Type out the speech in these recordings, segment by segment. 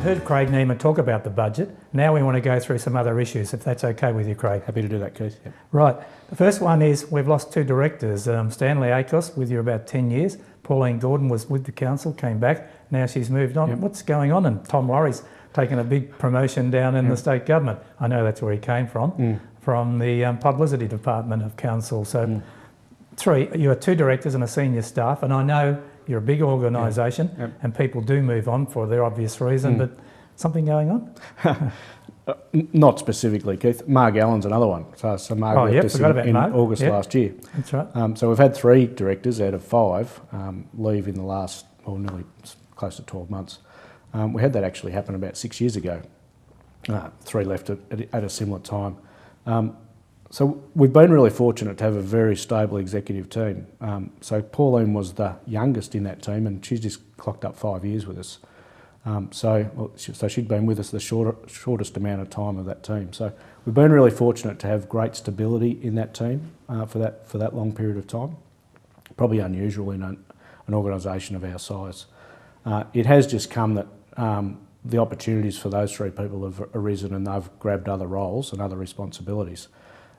heard Craig Neiman talk about the budget. Now we want to go through some other issues, if that's okay with you, Craig. Happy to do that, Keith. Yep. Right. The first one is we've lost two directors. Stanley Akos, with you about 10 years. Pauline Gordon was with the council, came back. Now she's moved on. Yep. What's going on? And Tom Laurie's taken a big promotion down in the state government. I know that's where he came from the publicity department of council. So three, you are two directors and a senior staff, and I know you're a big organisation and people do move on for their obvious reason, but something going on? Not specifically, Keith. Marg Allen's another one. So Marg left us in August last year. That's right. So we've had three directors out of five leave in the last, nearly close to 12 months. We had that actually happen about 6 years ago. Three left at a similar time. So we've been really fortunate to have a very stable executive team. So Pauline was the youngest in that team, and she's just clocked up 5 years with us. So she'd been with us the shortest amount of time of that team. So we've been really fortunate to have great stability in that team for that long period of time. Probably unusual in an organisation of our size. It has just come that the opportunities for those three people have arisen, and they've grabbed other roles and other responsibilities.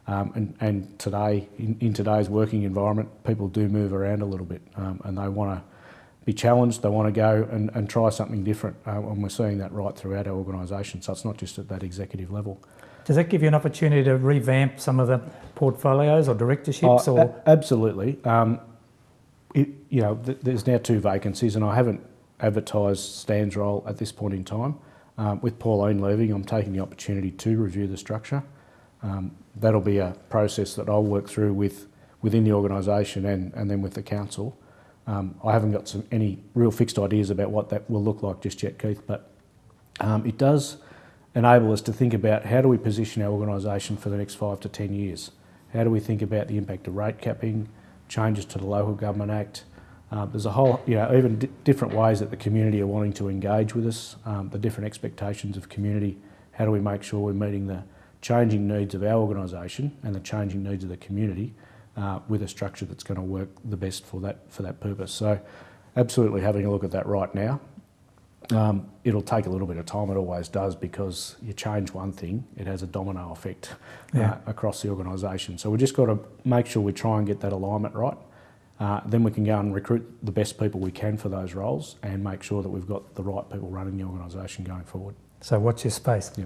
And today, in today's working environment, people do move around a little bit, and they want to be challenged, they want to go and try something different, and we're seeing that right throughout our organisation, so it's not just at that executive level. Does that give you an opportunity to revamp some of the portfolios or directorships? Absolutely. There's now two vacancies, and I haven't advertised Stan's role at this point in time. With Pauline leaving, I'm taking the opportunity to review the structure. That'll be a process that I'll work through within the organisation and then with the council. I haven't got any real fixed ideas about what that will look like just yet, Keith, but it does enable us to think about how do we position our organisation for the next 5 to 10 years? How do we think about the impact of rate capping, changes to the Local Government Act? There's a whole, even different ways that the community are wanting to engage with us, the different expectations of community. How do we make sure we're meeting the changing needs of our organisation and the changing needs of the community with a structure that's going to work the best for that purpose? So absolutely having a look at that right now. It'll take a little bit of time, it always does, because you change one thing, it has a domino effect across the organisation. So we've just got to make sure we try and get that alignment right. Then we can go and recruit the best people we can for those roles and make sure that we've got the right people running the organisation going forward. So watch your space. Yeah.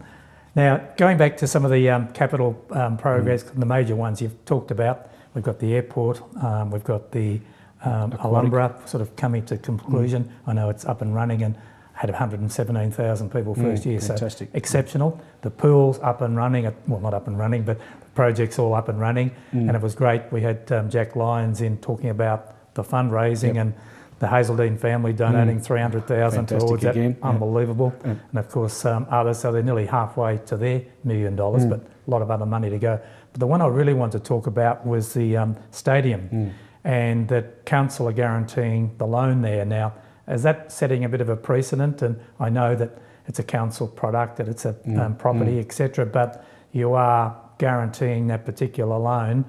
Now, going back to some of the capital progress, the major ones you've talked about, we've got the airport, we've got the Alhambra sort of coming to conclusion. I know it's up and running and had 117,000 people first year, fantastic. So exceptional. The pool's up and running, well, not up and running, but the project's all up and running, and it was great. We had Jack Lyons in talking about the fundraising and the Hazeldine family donating 300,000 towards that. Unbelievable. And of course others, so they're nearly halfway to their $1 million, but a lot of other money to go. But the one I really want to talk about was the stadium, and that council are guaranteeing the loan there. Now, is that setting a bit of a precedent? And I know that it's a council product, that it's a property, etc., but you are guaranteeing that particular loan,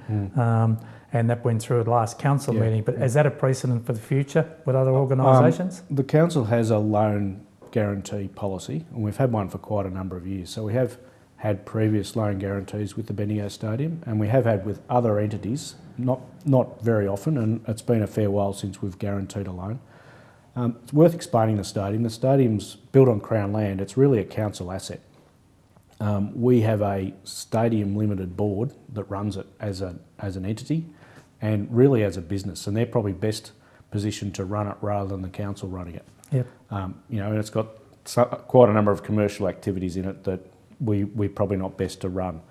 and that went through at last council meeting. But is that a precedent for the future with other organisations? The council has a loan guarantee policy, and we've had one for quite a number of years. So we have had previous loan guarantees with the Bendigo Stadium, and we have had with other entities, not very often, and it's been a fair while since we've guaranteed a loan. It's worth explaining the stadium. The stadium's built on Crown land. It's really a council asset. We have a stadium limited board that runs it as an entity and really as a business, and they're probably best positioned to run it rather than the council running it. Yep. And it's got quite a number of commercial activities in it that we're probably not best to run.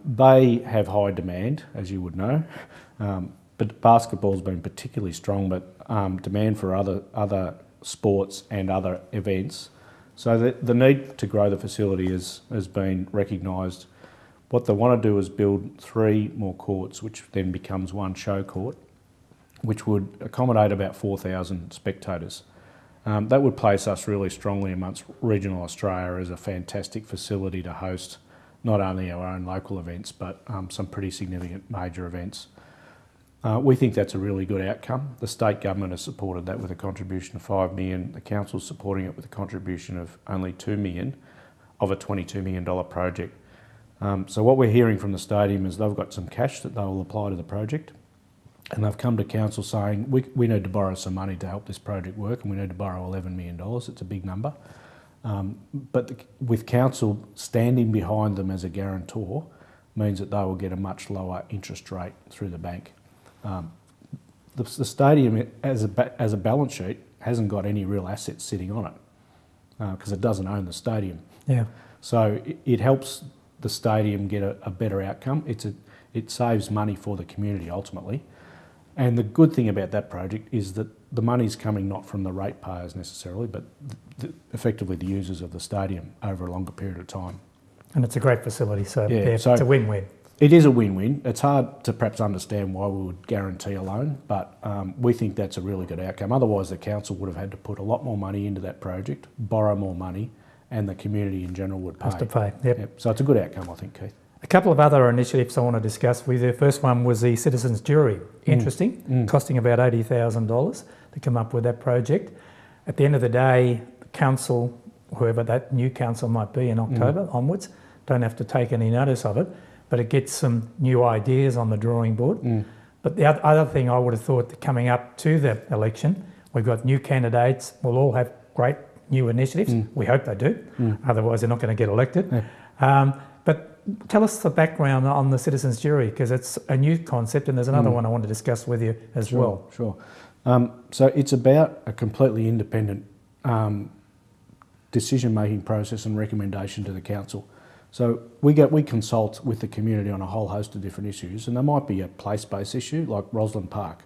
They have high demand, as you would know, but basketball's been particularly strong, but demand for other sports and other events. So the need to grow the facility has been recognised. What they want to do is build 3 more courts, which then becomes one show court, which would accommodate about 4,000 spectators. That would place us really strongly amongst regional Australia as a fantastic facility to host not only our own local events, but some pretty significant major events. We think that's a really good outcome. The state government has supported that with a contribution of $5 million. The council's supporting it with a contribution of only $2 million of a $22 million project. So what we're hearing from the stadium is they've got some cash that they will apply to the project, and they've come to council saying we need to borrow some money to help this project work, and we need to borrow $11 million. It's a big number. With council standing behind them as a guarantor means that they will get a much lower interest rate through the bank. The stadium as a balance sheet hasn't got any real assets sitting on it because it doesn't own the stadium. Yeah. So it helps the stadium get a better outcome. It saves money for the community ultimately. And the good thing about that project is that the money's coming not from the ratepayers necessarily, but effectively the users of the stadium over a longer period of time. And it's a great facility, so Yeah, yeah, so it's a win-win. It is a win-win. It's hard to perhaps understand why we would guarantee a loan, but we think that's a really good outcome. Otherwise, the council would have had to put a lot more money into that project, borrow more money, and the community in general would pay. Has to pay, yep. So it's a good outcome, I think, Keith. A couple of other initiatives I want to discuss with you. The first one was the citizens' jury. Interesting, costing about $80,000 to come up with that project. At the end of the day, the council, whoever that new council might be in October onwards, don't have to take any notice of it, but it gets some new ideas on the drawing board. But the other thing I would have thought that coming up to the election, we've got new candidates, we'll all have great new initiatives. We hope they do, otherwise they're not going to get elected. But tell us the background on the citizens' jury, because it's a new concept, and there's another one I want to discuss with you as well. Sure. So it's about a completely independent decision-making process and recommendation to the council. So we consult with the community on a whole host of different issues, and there might be a place-based issue like Roslyn Park.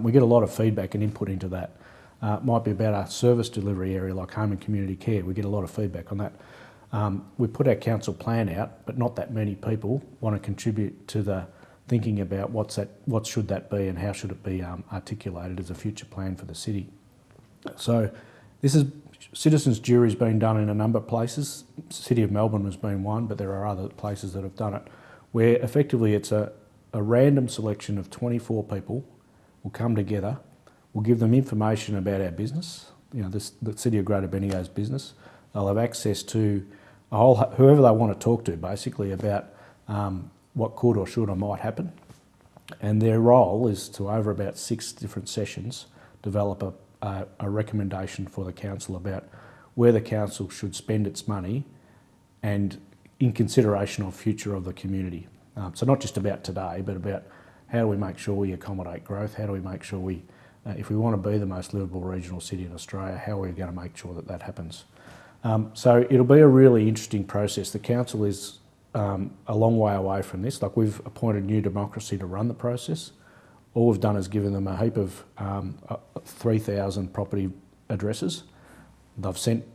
We get a lot of feedback and input into that. Might be about a service delivery area like home and community care. We get a lot of feedback on that. We put our council plan out, but not that many people want to contribute to the thinking about what should that be and how should it be articulated as a future plan for the city. So this is citizens' jury's been done in a number of places. City of Melbourne has been one, but there are other places that have done it, where effectively it's a random selection of 24 people will come together. We'll give them information about our business, the City of Greater Bendigo's business. They'll have access to whoever they want to talk to, basically, about what could or should or might happen. And their role is to, over about 6 different sessions, develop a recommendation for the council about where the council should spend its money and in consideration of future of the community. So not just about today, but about how do we make sure we accommodate growth, how do we make sure if we want to be the most livable regional city in Australia, how are we going to make sure that happens? So it'll be a really interesting process. The council is a long way away from this. Like, we've appointed New Democracy to run the process. All we've done is given them a heap of 3,000 property addresses. They've sent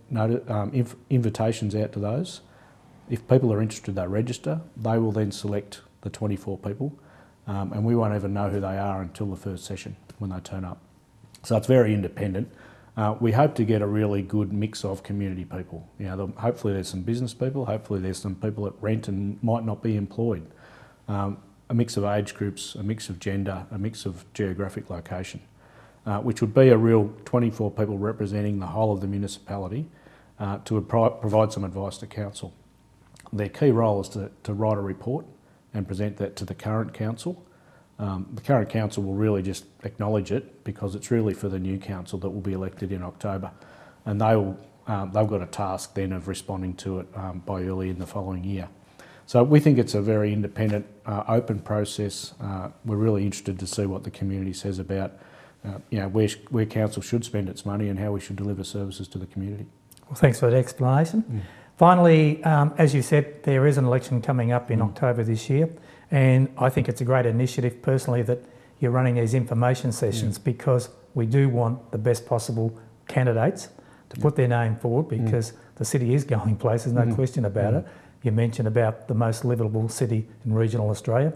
invitations out to those. If people are interested, they register. They will then select the 24 people, and we won't even know who they are until the first session when they turn up. So it's very independent. We hope to get a really good mix of community people. Hopefully there's some business people, hopefully there's some people that rent and might not be employed. A mix of age groups, a mix of gender, a mix of geographic location, which would be a real 24 people representing the whole of the municipality to provide some advice to council. Their key role is to write a report and present that to the current council. The current council will really just acknowledge it because it's really for the new council that will be elected in October, and they've got a task then of responding to it by early in the following year. So we think it's a very independent, open process. We're really interested to see what the community says about where council should spend its money and how we should deliver services to the community. Well, thanks for that explanation. Finally, as you said, there is an election coming up in October this year, and I think it's a great initiative personally that you're running these information sessions because we do want the best possible candidates to put their name forward because the city is going places, no question about it. You mentioned about the most livable city in regional Australia,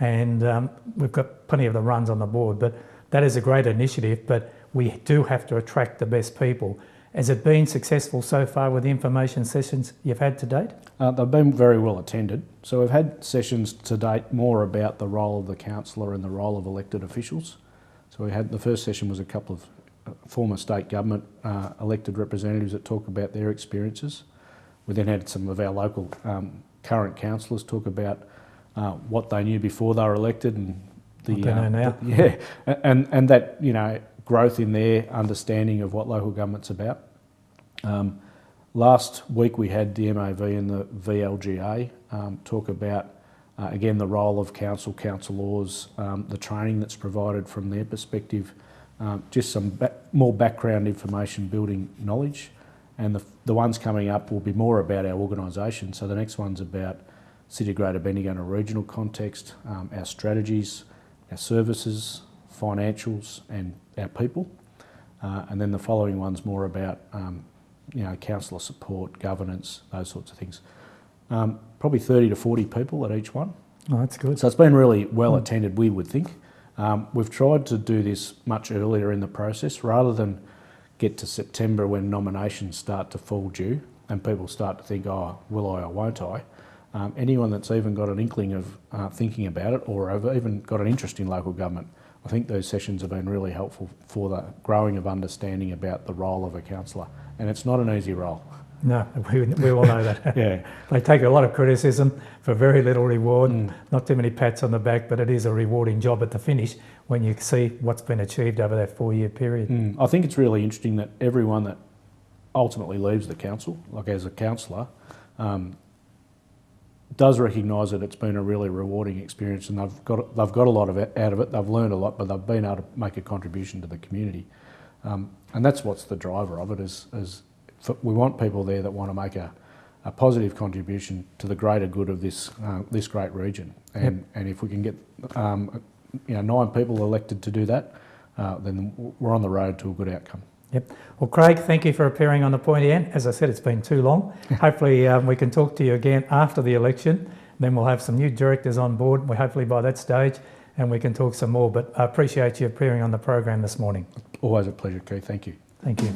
and we've got plenty of the runs on the board, but that is a great initiative, but we do have to attract the best people. Has it been successful so far with the information sessions you've had to date? They've been very well attended. So we've had sessions to date more about the role of the councillor and the role of elected officials. So we had the first session was a couple of former state government elected representatives that talk about their experiences. We then had some of our local current councillors talk about what they knew before they were elected and what they know now. And that, you know, growth in their understanding of what local government's about. Last week we had the MAV and the VLGA talk about again the role of councillors, the training that's provided from their perspective, just some more background information building knowledge, and the ones coming up will be more about our organisation. So the next one's about City of Greater Bendigo in a regional context, our strategies, our services, financials and our people, and then the following one's more about you know, councillor support, governance, those sorts of things. Probably 30 to 40 people at each one. Oh, that's good. So it's been really well attended, we would think. We've tried to do this much earlier in the process rather than get to September when nominations start to fall due and people start to think, oh, will I or won't I? Anyone that's even got an inkling of thinking about it or have even got an interest in local government, I think those sessions have been really helpful for the growing of understanding about the role of a councillor. And it's not an easy role. No, we all know that. Yeah. They take a lot of criticism for very little reward, not too many pats on the back, but it is a rewarding job at the finish when you see what's been achieved over that 4-year period. I think it's really interesting that everyone that ultimately leaves the council, like as a councillor, does recognise that it's been a really rewarding experience and they've got a lot of it out of it, they've learned a lot, but they've been able to make a contribution to the community. And that's what's the driver of it, is we want people there that want to make a positive contribution to the greater good of this great region. And if we can get you know, 9 people elected to do that, then we're on the road to a good outcome. Yep. Well, Craig, thank you for appearing on the pointy end. As I said, it's been too long. Hopefully we can talk to you again after the election. Then we'll have some new directors on board, hopefully by that stage, and we can talk some more. But I appreciate you appearing on the program this morning. Always a pleasure, Keith. Thank you. Thank you.